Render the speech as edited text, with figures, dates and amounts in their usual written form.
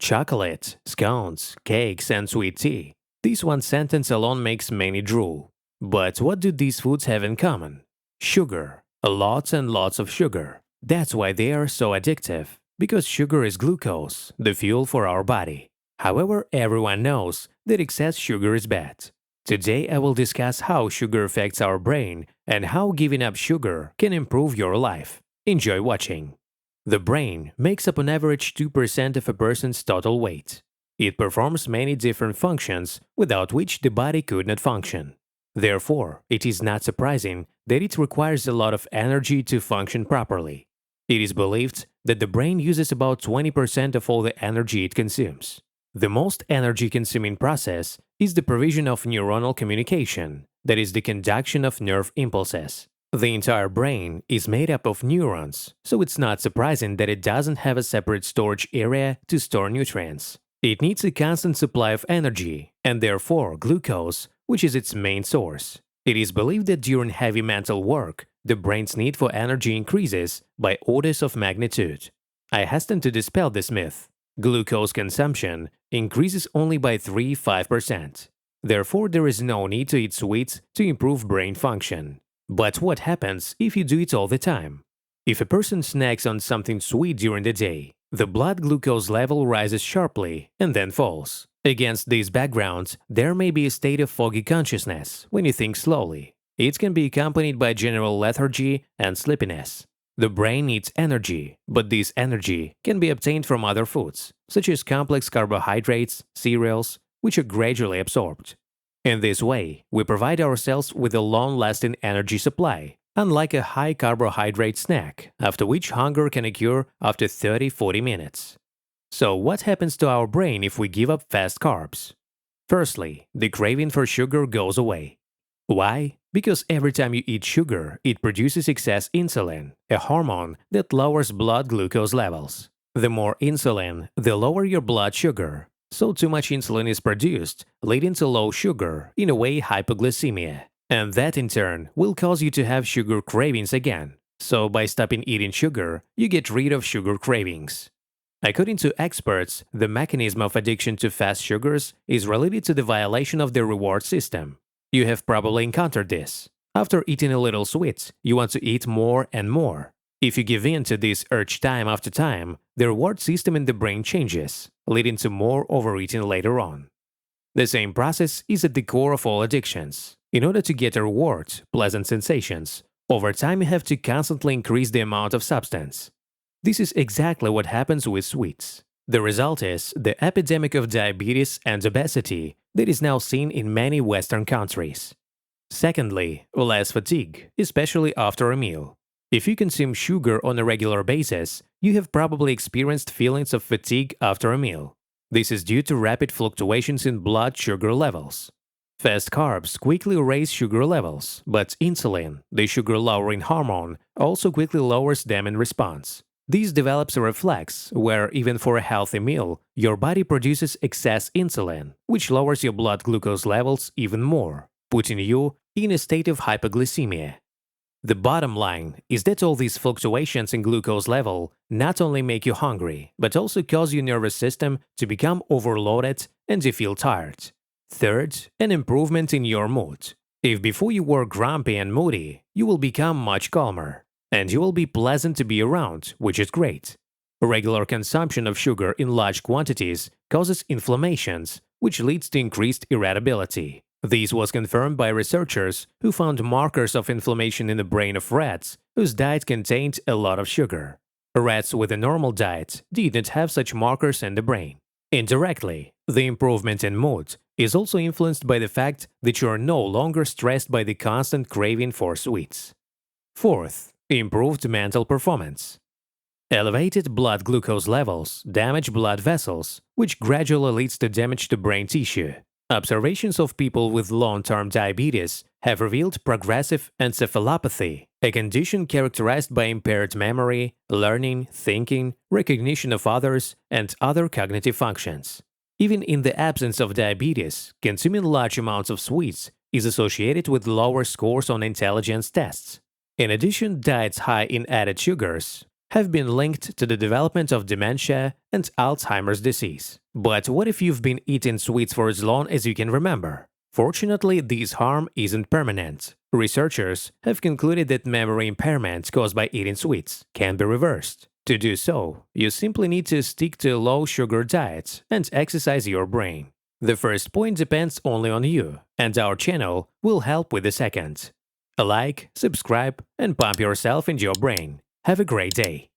Chocolate, scones, cakes, and sweet tea. This one sentence alone makes many drool. But what do these foods have in common? Sugar. Lots and lots of sugar. That's why they are so addictive, because sugar is glucose, the fuel for our body. However, everyone knows that excess sugar is bad. Today I will discuss how sugar affects our brain and how giving up sugar can improve your life. Enjoy watching. The brain makes up on average 2% of a person's total weight. It performs many different functions without which the body could not function. Therefore, it is not surprising that it requires a lot of energy to function properly. It is believed that the brain uses about 20% of all the energy it consumes. The most energy-consuming process is the provision of neuronal communication, that is the conduction of nerve impulses. The entire brain is made up of neurons, so it's not surprising that it doesn't have a separate storage area to store nutrients. It needs a constant supply of energy, and therefore glucose, which is its main source. It is believed that during heavy mental work, the brain's need for energy increases by orders of magnitude. I hasten to dispel this myth. Glucose consumption increases only by 3–5%. Therefore, there is no need to eat sweets to improve brain function. But what happens if you do it all the time? If a person snacks on something sweet during the day, the blood glucose level rises sharply and then falls. Against this background, there may be a state of foggy consciousness when you think slowly. It can be accompanied by general lethargy and sleepiness. The brain needs energy, but this energy can be obtained from other foods, such as complex carbohydrates, cereals, which are gradually absorbed. In this way, we provide ourselves with a long-lasting energy supply, unlike a high-carbohydrate snack, after which hunger can occur after 30–40 minutes. So what happens to our brain if we give up fast carbs? Firstly, the craving for sugar goes away. Why? Because every time you eat sugar, it produces excess insulin, a hormone that lowers blood glucose levels. The more insulin, the lower your blood sugar. So too much insulin is produced, leading to low sugar, in a way hypoglycemia. And that in turn will cause you to have sugar cravings again. So by stopping eating sugar, you get rid of sugar cravings. According to experts, the mechanism of addiction to fast sugars is related to the violation of the reward system. You have probably encountered this. After eating a little sweet, you want to eat more and more. If you give in to this urge time after time, the reward system in the brain changes, leading to more overeating later on. The same process is at the core of all addictions. In order to get a reward, pleasant sensations, over time you have to constantly increase the amount of substance. This is exactly what happens with sweets. The result is the epidemic of diabetes and obesity that is now seen in many Western countries. Secondly, less fatigue, especially after a meal. If you consume sugar on a regular basis, you have probably experienced feelings of fatigue after a meal. This is due to rapid fluctuations in blood sugar levels. Fast carbs quickly raise sugar levels, but insulin, the sugar-lowering hormone, also quickly lowers them in response. This develops a reflex where, even for a healthy meal, your body produces excess insulin, which lowers your blood glucose levels even more, putting you in a state of hypoglycemia. The bottom line is that all these fluctuations in glucose level not only make you hungry, but also cause your nervous system to become overloaded and you feel tired. Third, an improvement in your mood. If before you were grumpy and moody, you will become much calmer. And you will be pleasant to be around, which is great. Regular consumption of sugar in large quantities causes inflammations, which leads to increased irritability. This was confirmed by researchers who found markers of inflammation in the brain of rats whose diet contained a lot of sugar. Rats with a normal diet didn't have such markers in the brain. Indirectly, the improvement in mood is also influenced by the fact that you are no longer stressed by the constant craving for sweets. Fourth, improved mental performance. Elevated blood glucose levels damage blood vessels, which gradually leads to damage to brain tissue. Observations of people with long-term diabetes have revealed progressive encephalopathy, a condition characterized by impaired memory, learning, thinking, recognition of others, and other cognitive functions. Even in the absence of diabetes, consuming large amounts of sweets is associated with lower scores on intelligence tests. In addition, diets high in added sugars have been linked to the development of dementia and Alzheimer's disease. But what if you've been eating sweets for as long as you can remember? Fortunately, this harm isn't permanent. Researchers have concluded that memory impairment caused by eating sweets can be reversed. To do so, you simply need to stick to low-sugar diets and exercise your brain. The first point depends only on you, and our channel will help with the second. Like, subscribe, and pump yourself into your brain. Have a great day.